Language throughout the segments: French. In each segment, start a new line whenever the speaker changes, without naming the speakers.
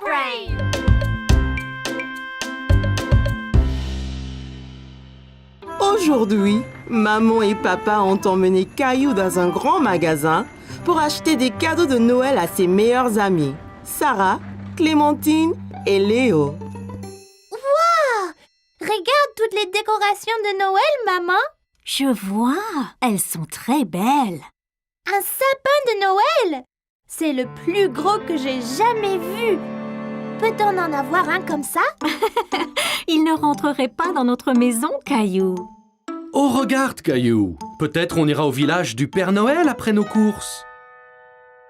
Brain!
Aujourd'hui, maman et papa ont emmené Caillou dans un grand magasin pour acheter des cadeaux de Noël à ses meilleurs amis, Sarah, Clémentine et Léo.
Wow! Regarde toutes les décorations de Noël, maman!
Je vois, elles sont très belles.
Un sapin de Noël! C'est le plus gros que j'ai jamais vu. Peut-on en avoir un comme ça?
Il ne rentrerait pas dans notre maison, Caillou.
Oh, regarde, Caillou. Peut-être on ira au village du Père Noël après nos courses.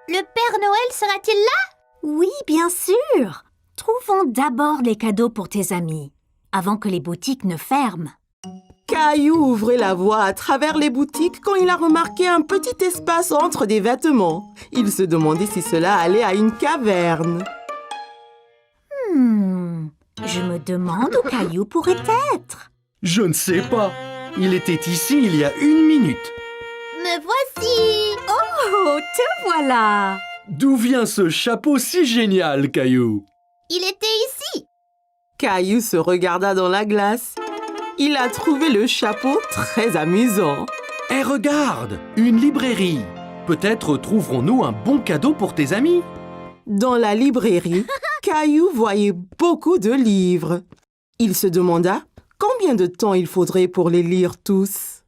Le Père Noël sera-t-il là?
Oui, bien sûr. Trouvons d'abord les cadeaux pour tes amis, avant que les boutiques ne ferment.
Caillou ouvrait la voie à travers les boutiques quand il a remarqué un petit espace entre des vêtements. Il se demandait si cela allait à une caverne.
Je me demande où Caillou pourrait être.
Je ne sais pas. Il était ici il y a 1 minute.
Me voici!
Oh, te voilà!
D'où vient ce chapeau si génial, Caillou?
Il était ici!
Caillou se regarda dans la glace. Il a trouvé le chapeau très amusant.
Eh, regarde, une librairie. Peut-être trouverons-nous un bon cadeau pour tes amis.
Dans la librairie, Caillou voyait beaucoup de livres. Il se demanda combien de temps il faudrait pour les lire tous.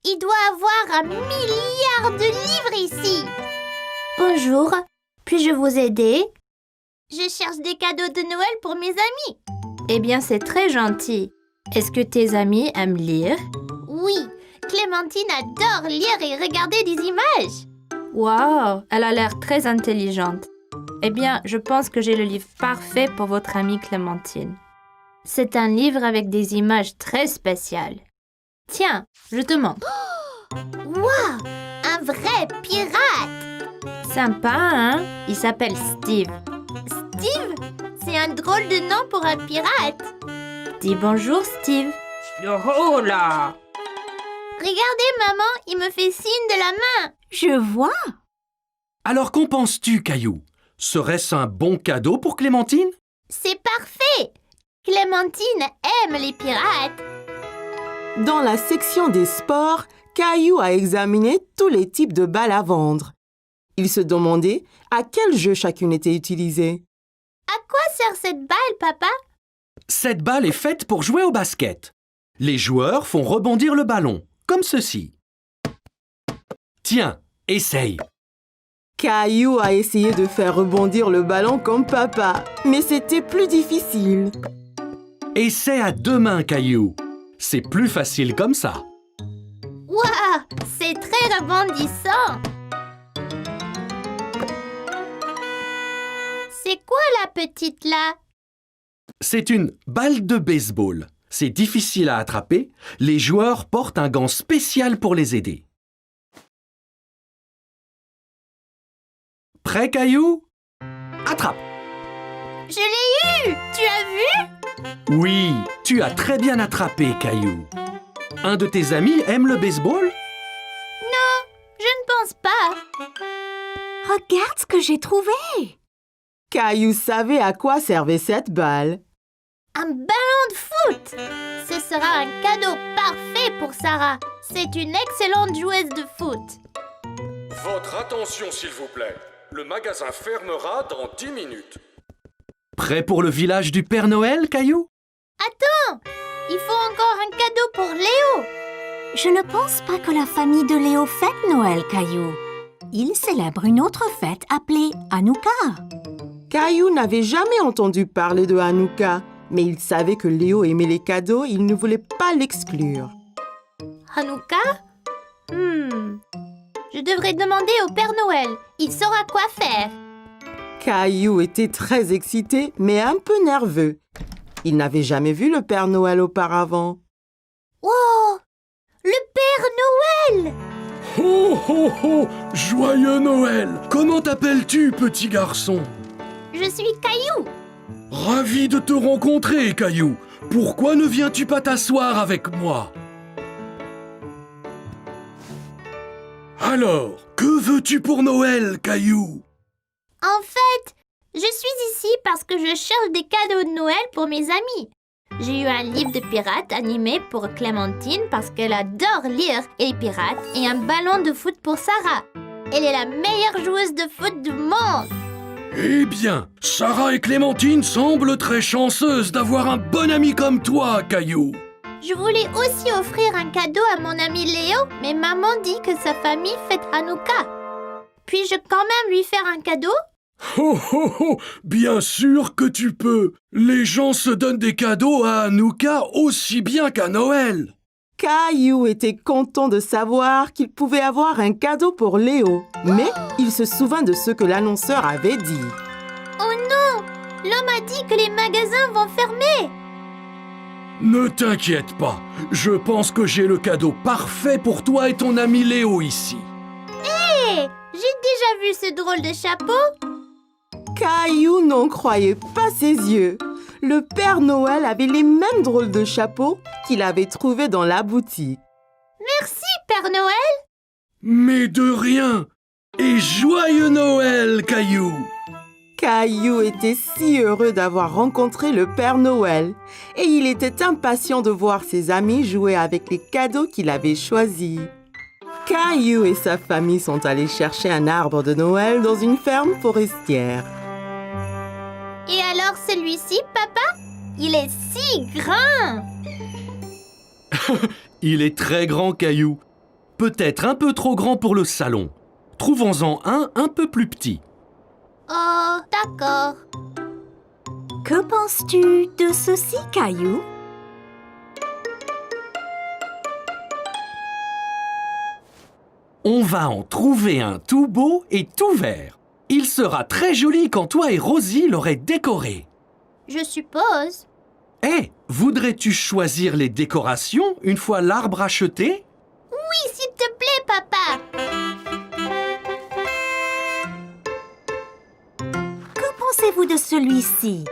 Il doit avoir 1 milliard de livres ici! Bonjour, puis-je vous aider? Je cherche des cadeaux de Noël pour mes amis.
Eh bien, c'est très gentil. Est-ce que tes amis aiment lire?
Oui, Clémentine adore lire et regarder des images.
Wow, elle a l'air très intelligente. Eh bien, je pense que j'ai le livre parfait pour votre amie Clémentine. C'est un livre avec des images très spéciales. Tiens, je te montre.
Wow, un vrai pirate!
Sympa, hein? Il s'appelle Steve.
Steve, c'est un drôle de nom pour un pirate.
Dis bonjour, Steve.
Yoho là!
Regardez, maman, il me fait signe de la main.
Je vois.
Alors qu'en penses-tu, Caillou? Serait-ce un bon cadeau pour Clémentine?
C'est parfait! Clémentine aime les pirates.
Dans la section des sports, Caillou a examiné tous les types de balles à vendre. Il se demandait à quel jeu chacune était utilisée.
À quoi sert cette balle, papa?
Cette balle est faite pour jouer au basket. Les joueurs font rebondir le ballon, comme ceci. Tiens, essaye.
Caillou a essayé de faire rebondir le ballon comme papa, mais c'était plus difficile.
Essaie à 2 mains, Caillou. C'est plus facile comme ça.
Waouh, c'est très rebondissant. C'est quoi la petite là?
C'est une balle de baseball. C'est difficile à attraper. Les joueurs portent un gant spécial pour les aider. Prêt, Caillou? Attrape!
Je l'ai eu! Tu as vu?
Oui, tu as très bien attrapé, Caillou. Un de tes amis aime le baseball?
Non, je ne pense pas.
Regarde ce que j'ai trouvé.
Caillou savait à quoi servait cette balle.
Un ballon de foot! Ce sera un cadeau parfait pour Sarah. C'est une excellente joueuse de foot.
Votre attention, s'il vous plaît. Le magasin fermera dans 10 minutes.
Prêt pour le village du Père Noël, Caillou?
Attends, il faut encore un cadeau pour Léo.
Je ne pense pas que la famille de Léo fête Noël, Caillou. Il célèbre une autre fête appelée Hanouka.
Caillou n'avait jamais entendu parler de Hanouka, mais il savait que Léo aimait les cadeaux et il ne voulait pas l'exclure.
Hanouka? Je devrais demander au Père Noël. Il saura quoi faire.
Caillou était très excité, mais un peu nerveux. Il n'avait jamais vu le Père Noël auparavant.
Wow! Le Père Noël!
Ho ho ho! Joyeux Noël! Comment t'appelles-tu, petit garçon?
Je suis Caillou.
Ravi de te rencontrer, Caillou. Pourquoi ne viens-tu pas t'asseoir avec moi? Alors, que veux-tu pour Noël, Caillou?
En fait, Je suis ici parce que je cherche des cadeaux de Noël pour mes amis. J'ai eu un livre de pirates animé pour Clémentine parce qu'elle adore lire et les pirates et un ballon de foot pour Sarah. Elle est la meilleure joueuse de foot du monde.
Eh bien, Sarah et Clémentine semblent très chanceuses d'avoir un bon ami comme toi, Caillou.
Je voulais aussi offrir un cadeau à mon ami Léo, mais maman dit que sa famille fête Hanouka. Puis-je quand même lui faire un cadeau?
Oh oh oh, bien sûr que tu peux. Les gens se donnent des cadeaux à Hanouka aussi bien qu'à Noël.
Caillou était content de savoir qu'il pouvait avoir un cadeau pour Léo, mais il se souvint de ce que l'annonceur avait dit.
Oh non! L'homme a dit que les magasins vont fermer.
Ne t'inquiète pas, je pense que j'ai le cadeau parfait pour toi et ton ami Léo ici.
Hé! J'ai déjà vu ce drôle de chapeau.
Caillou n'en croyait pas ses yeux. Le Père Noël avait les mêmes drôles de chapeaux qu'il avait trouvés dans la boutique.
Merci, Père Noël.
Mais de rien. Et joyeux Noël, Caillou.
Caillou était si heureux d'avoir rencontré le Père Noël et il était impatient de voir ses amis jouer avec les cadeaux qu'il avait choisis. Caillou et sa famille sont allés chercher un arbre de Noël dans une ferme forestière.
Et alors celui-ci, papa? Il est si grand.
Il est très grand, Caillou. Peut-être un peu trop grand pour le salon. Trouvons-en un peu plus petit.
Oh, d'accord.
Que penses-tu de ceci, Caillou?
On va en trouver un tout beau et tout vert. Il sera très joli quand toi et Rosie l'aurez décoré.
Je suppose.
Eh, voudrais-tu choisir les décorations une fois l'arbre acheté?
Oui, s'il te plaît, papa.
Que pensez-vous de celui-ci?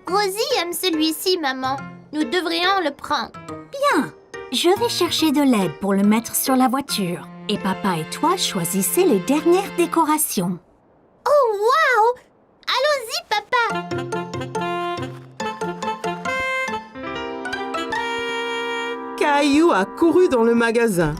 Rosie aime celui-ci, maman. Nous devrions le prendre.
Bien, je vais chercher de l'aide pour le mettre sur la voiture. Et papa et toi choisissez les dernières décorations.
Oh, waouh! Allons-y, papa.
Caillou a couru dans le magasin.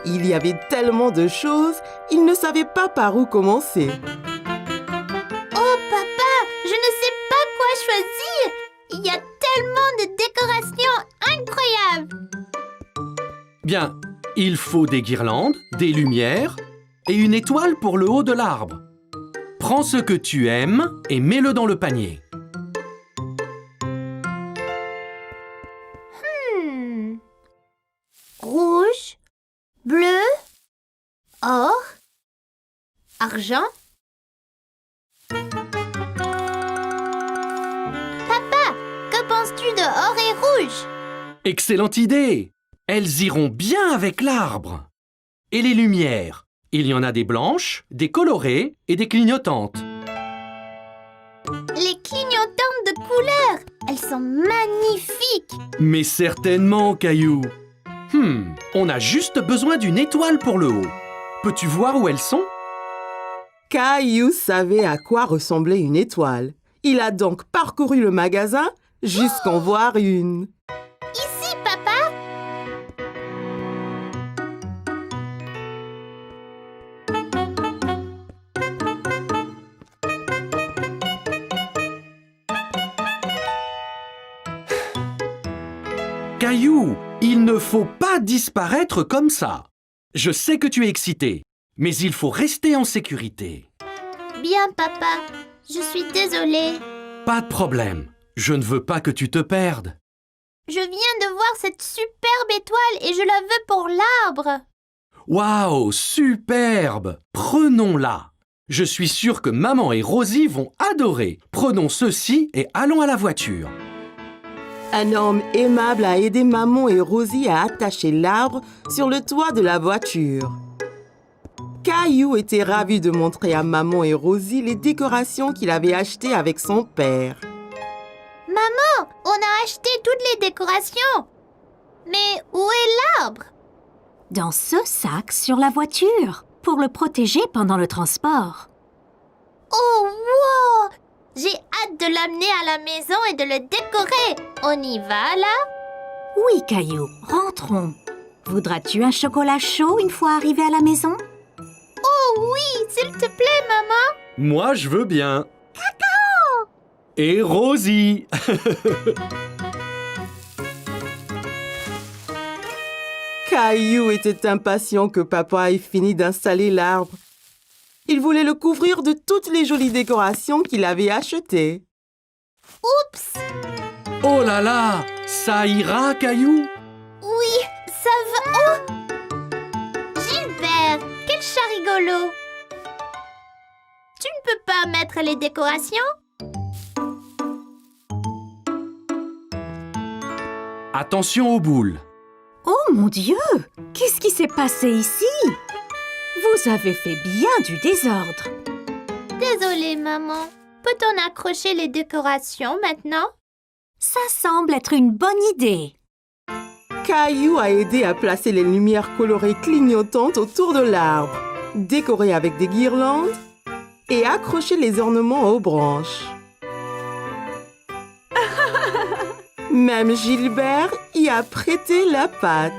Il y avait tellement de choses, il ne savait pas par où commencer.
Oh, papa, je ne sais pas quoi choisir. Il y a tellement de décorations incroyables.
Bien, il faut des guirlandes, des lumières et une étoile pour le haut de l'arbre. Prends ce que tu aimes et mets-le dans le panier.
Rouge, bleu, or, argent. Papa, que penses-tu de or et rouge?
Excellente idée! Elles iront bien avec l'arbre. Et les lumières? Il y en a des blanches, des colorées et des clignotantes.
Les clignotantes de couleurs, elles sont magnifiques.
Mais certainement, Caillou. On a juste besoin d'une étoile pour le haut. Peux-tu voir où elles sont?
Caillou savait à quoi ressemblait une étoile. Il a donc parcouru le magasin jusqu'en voir une.
Ici, papa.
Caillou, il ne faut pas disparaître comme ça. Je sais que tu es excité, mais il faut rester en sécurité.
Bien, papa. Je suis désolée.
Pas de problème. Je ne veux pas que tu te perdes.
Je viens de voir cette superbe étoile et je la veux pour l'arbre.
Waouh, superbe! Prenons-la. Je suis sûr que maman et Rosie vont adorer. Prenons ceci et allons à la voiture.
Un homme aimable a aidé maman et Rosie à attacher l'arbre sur le toit de la voiture. Caillou était ravi de montrer à maman et Rosie les décorations qu'il avait achetées avec son père.
Maman, on a acheté toutes les décorations. Mais où est l'arbre?
Dans ce sac sur la voiture, pour le protéger pendant le transport.
Oh, wow! J'ai hâte de l'amener à la maison et de le décorer. On y va, là?
Oui, Caillou, rentrons. Voudras-tu un chocolat chaud une fois arrivé à la maison?
Oh oui, s'il te plaît, maman.
Moi, je veux bien. Cacao! Et Rosie.
Caillou était impatient que papa ait fini d'installer l'arbre. Il voulait le couvrir de toutes les jolies décorations qu'il avait achetées.
Oups!
Oh là là, ça ira, Caillou?
Oui, ça va. Oh! Gilbert, quel chat rigolo! Tu ne peux pas mettre les décorations?
Attention aux boules.
Oh mon Dieu! Qu'est-ce qui s'est passé ici? Vous avez fait bien du désordre.
Désolée, maman. Peut-on accrocher les décorations maintenant?
Ça semble être une bonne idée.
Caillou a aidé à placer les lumières colorées clignotantes autour de l'arbre, décoré avec des guirlandes et accrocher les ornements aux branches. Même Gilbert y a prêté la patte.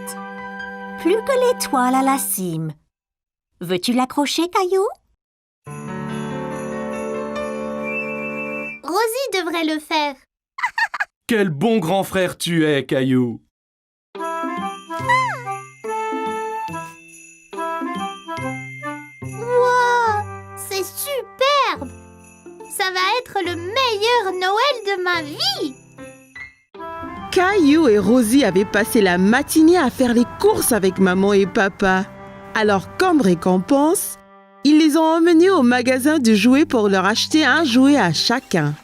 Plus que l'étoile à la cime. Veux-tu l'accrocher, Caillou?
Rosie devrait le faire.
Quel bon grand frère tu es, Caillou.
Wow, c'est superbe! Ça va être le meilleur Noël de ma vie!
Caillou et Rosie avaient passé la matinée à faire les courses avec maman et papa. Alors, comme récompense, ils les ont emmenés au magasin de jouets pour leur acheter un jouet à chacun.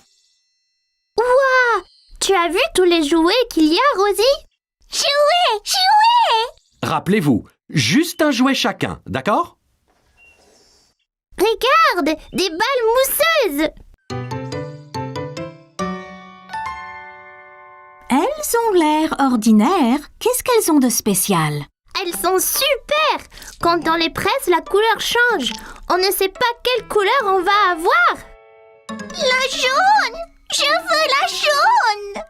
Wow! Tu as vu tous les jouets qu'il y a, Rosie? Jouets! Jouets!
Rappelez-vous, juste un jouet chacun, d'accord?
Regarde! Des balles mousseuses!
Elles ont l'air ordinaires. Qu'est-ce qu'elles ont de spécial?
Elles sont super! Quand on les presse, la couleur change. On ne sait pas quelle couleur on va avoir. La jaune! Je veux la jaune!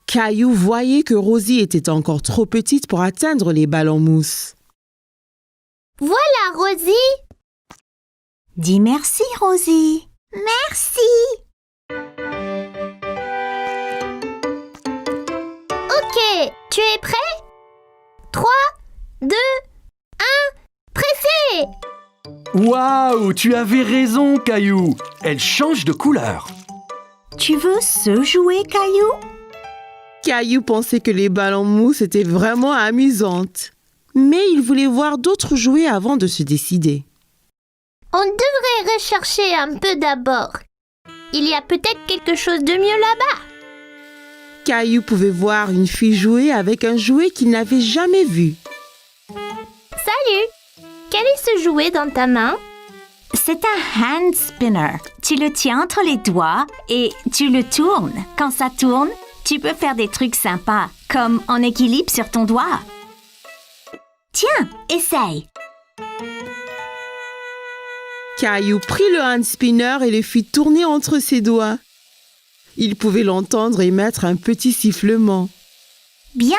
Caillou voyait que Rosie était encore trop petite pour atteindre les balles en mousse.
Voilà, Rosie!
Dis merci, Rosie.
Merci! Ok, tu es prêt? 3, 2, 1, pressé!
Waouh, tu avais raison, Caillou. Elle change de couleur.
Tu veux ce jouet, Caillou?
Caillou pensait que les balles en mousse étaient vraiment amusantes. Mais il voulait voir d'autres jouets avant de se décider.
On devrait rechercher un peu d'abord. Il y a peut-être quelque chose de mieux là-bas.
Caillou pouvait voir une fille jouer avec un jouet qu'il n'avait jamais vu.
Salut! Quel est ce jouet dans ta main?
C'est un hand spinner. Tu le tiens entre les doigts et tu le tournes. Quand ça tourne, tu peux faire des trucs sympas, comme en équilibre sur ton doigt. Tiens, essaye.
Caillou prit le hand spinner et le fit tourner entre ses doigts. Il pouvait l'entendre émettre un petit sifflement.
Bien.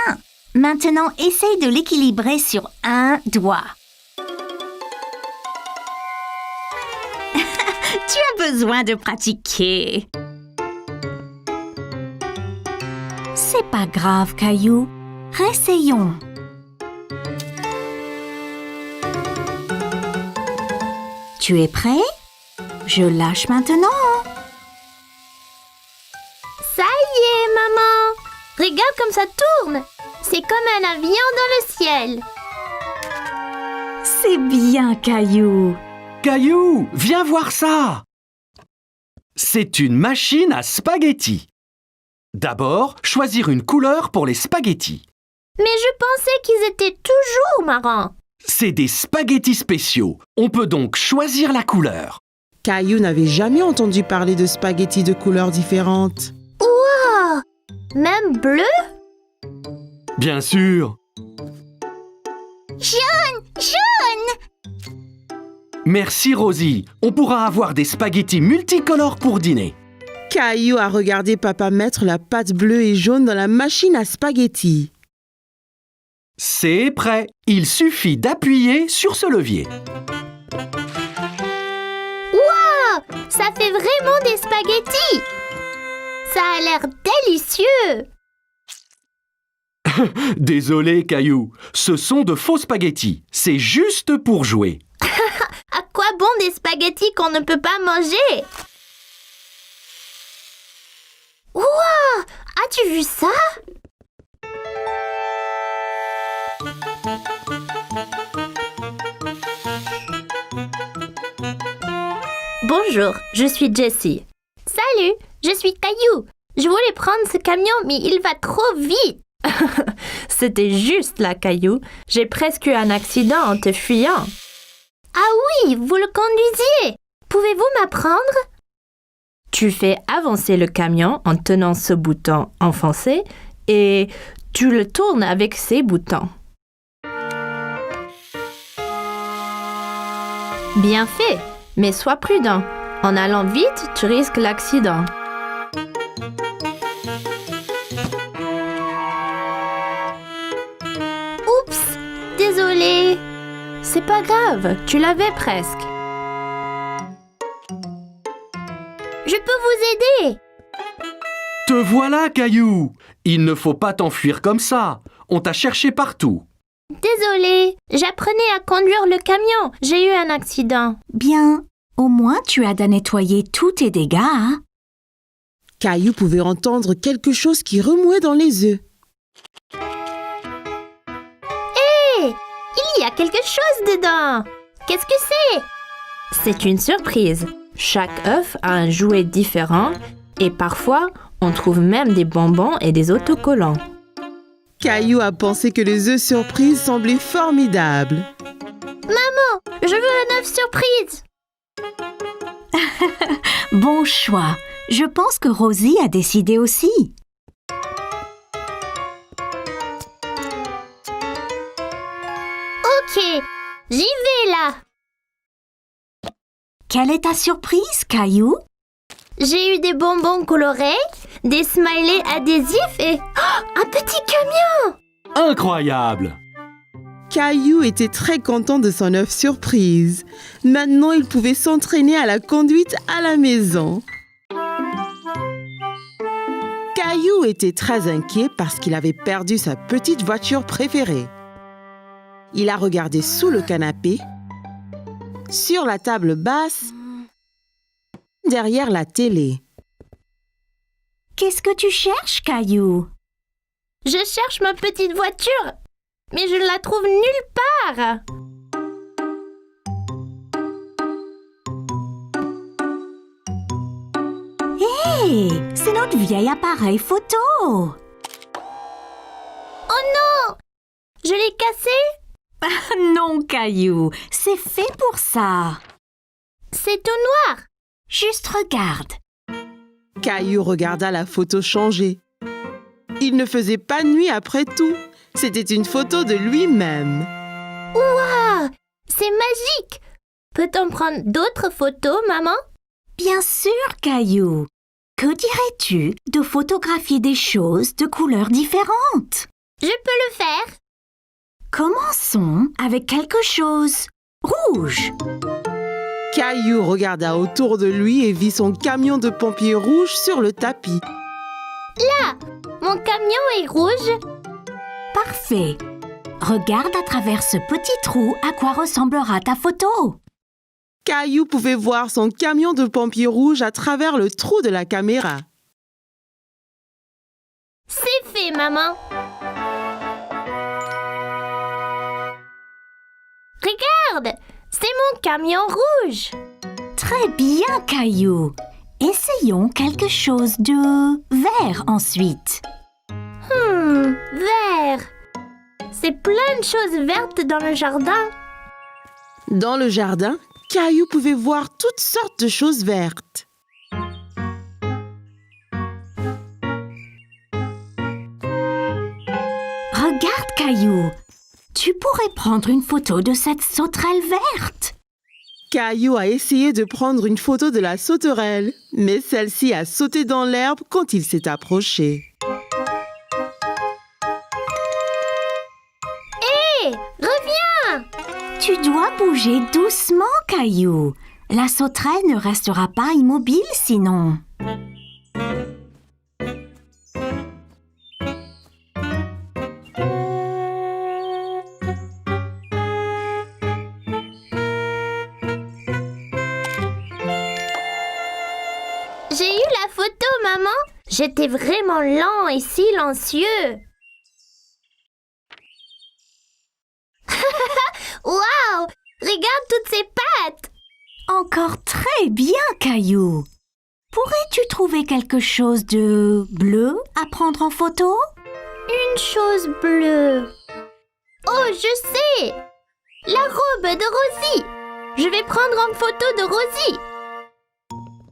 Maintenant, essaye de l'équilibrer sur un doigt. Tu as besoin de pratiquer. C'est pas grave, Caillou. Réessayons. Tu es prêt? Je lâche maintenant.
Ça y est, maman! Regarde comme ça tourne! C'est comme un avion dans le ciel.
C'est bien, Caillou.
Caillou, viens voir ça. C'est une machine à spaghettis. D'abord, choisir une couleur pour les spaghettis.
Mais je pensais qu'ils étaient toujours marrants.
C'est des spaghettis spéciaux. On peut donc choisir la couleur.
Caillou n'avait jamais entendu parler de spaghettis de couleurs différentes.
Wow! Même bleu?
Bien sûr.
Jaune! Jaune!
Merci Rosie, on pourra avoir des spaghettis multicolores pour dîner.
Caillou a regardé papa mettre la pâte bleue et jaune dans la machine à spaghettis.
C'est prêt, il suffit d'appuyer sur ce levier.
Wow! Ça fait vraiment des spaghettis! Ça a l'air délicieux!
Désolé Caillou, ce sont de faux spaghettis, c'est juste pour jouer.
À quoi bon des spaghettis qu'on ne peut pas manger? Wow! As-tu vu ça?
Bonjour, je suis Jessie.
Salut, je suis Caillou. Je voulais prendre ce camion, mais il va trop vite.
C'était juste là, Caillou. J'ai presque eu un accident en te fuyant.
Ah oui, vous le conduisiez. Pouvez-vous m'apprendre?
Tu fais avancer le camion en tenant ce bouton enfoncé et tu le tournes avec ces boutons. Bien fait, mais sois prudent. En allant vite, tu risques l'accident.
Oups, désolée.
C'est pas grave, tu l'avais presque.
Je peux vous aider.
Te voilà Caillou, il ne faut pas t'enfuir comme ça, on t'a cherché partout.
Désolée, j'apprenais à conduire le camion. J'ai eu un accident.
Bien, au moins tu as à nettoyer tous tes dégâts, hein?
Caillou pouvait entendre quelque chose qui remuait dans les œufs.
Il y a quelque chose dedans. Qu'est-ce que c'est?
C'est une surprise. Chaque œuf a un jouet différent et parfois, on trouve même des bonbons et des autocollants.
Caillou a pensé que les œufs surprises semblaient formidables.
Je veux un œuf surprise.
Bon choix. Je pense que Rosie a décidé aussi.
Ok, j'y vais là.
Quelle est ta surprise, Caillou?
J'ai eu des bonbons colorés, des smileys adhésifs et un petit camion.
Incroyable!
Caillou était très content de son œuf surprise. Maintenant, il pouvait s'entraîner à la conduite à la maison. Caillou était très inquiet parce qu'il avait perdu sa petite voiture préférée. Il a regardé sous le canapé, sur la table basse, derrière la télé.
Qu'est-ce que tu cherches, Caillou?
Je cherche ma petite voiture, mais je ne la trouve nulle part.
Hé, c'est notre vieil appareil photo.
Oh non! Je l'ai cassé?
Non, Caillou, c'est fait pour ça.
C'est tout noir.
Juste regarde.
Caillou regarda la photo changer. Il ne faisait pas nuit après tout. C'était une photo de lui-même.
Waouh! C'est magique! Peut-on prendre d'autres photos, maman?
Bien sûr, Caillou. Que dirais-tu de photographier des choses de couleurs différentes?
Je peux le faire.
Commençons avec quelque chose rouge.
Caillou regarda autour de lui et vit son camion de pompiers rouge sur le tapis.
Mon camion est rouge.
Parfait. Regarde à travers ce petit trou à quoi ressemblera ta photo.
Caillou pouvait voir son camion de pompiers rouge à travers le trou de la caméra.
C'est fait, maman. Regarde, c'est mon camion rouge.
Très bien, Caillou. Essayons quelque chose de vert ensuite.
Vert. C'est plein de choses vertes dans le jardin.
Dans le jardin, Caillou pouvait voir toutes sortes de choses vertes.
Regarde, Caillou. Tu pourrais prendre une photo de cette sauterelle verte.
Caillou a essayé de prendre une photo de la sauterelle, mais celle-ci a sauté dans l'herbe quand il s'est approché.
Hé, reviens!
Tu dois bouger doucement, Caillou. La sauterelle ne restera pas immobile sinon.
J'ai eu la photo, maman. J'étais vraiment lent et silencieux. Waouh! Regarde toutes ces pattes!
Encore très bien, Caillou. Pourrais-tu trouver quelque chose de bleu à prendre en photo?
Une chose bleue. Oh, je sais! La robe de Rosie! Je vais prendre en photo de Rosie.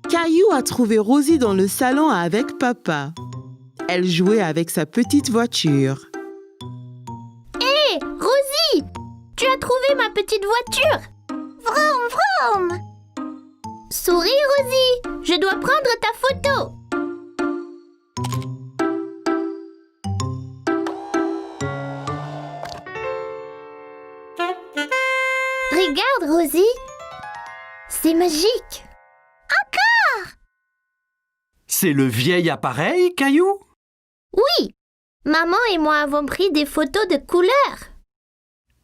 Caillou a trouvé Rosie dans le salon avec papa. Elle jouait avec sa petite voiture.
Hé, Rosie! Tu as trouvé ma petite voiture? Vroom, vroom! Souris, Rosie! Je dois prendre ta photo! Regarde, Rosie! C'est magique!
C'est le vieil appareil, Caillou?
Oui! Maman et moi avons pris des photos de couleurs.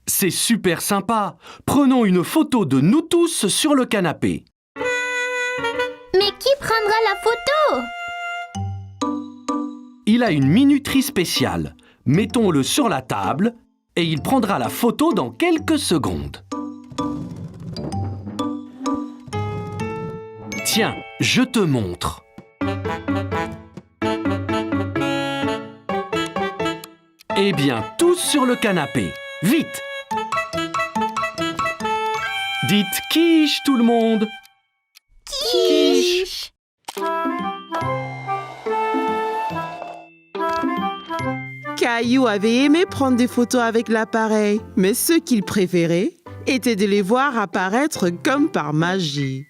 C'est super sympa. Prenons une photo de nous tous sur le canapé.
Mais qui prendra la photo?
Il a une minuterie spéciale. Mettons-le sur la table et il prendra la photo dans quelques secondes. Tiens, je te montre. Eh bien, tous sur le canapé. Vite! Dites quiche tout le monde. Quiche.
Caillou avait aimé prendre des photos avec l'appareil, mais ce qu'il préférait était de les voir apparaître comme par magie.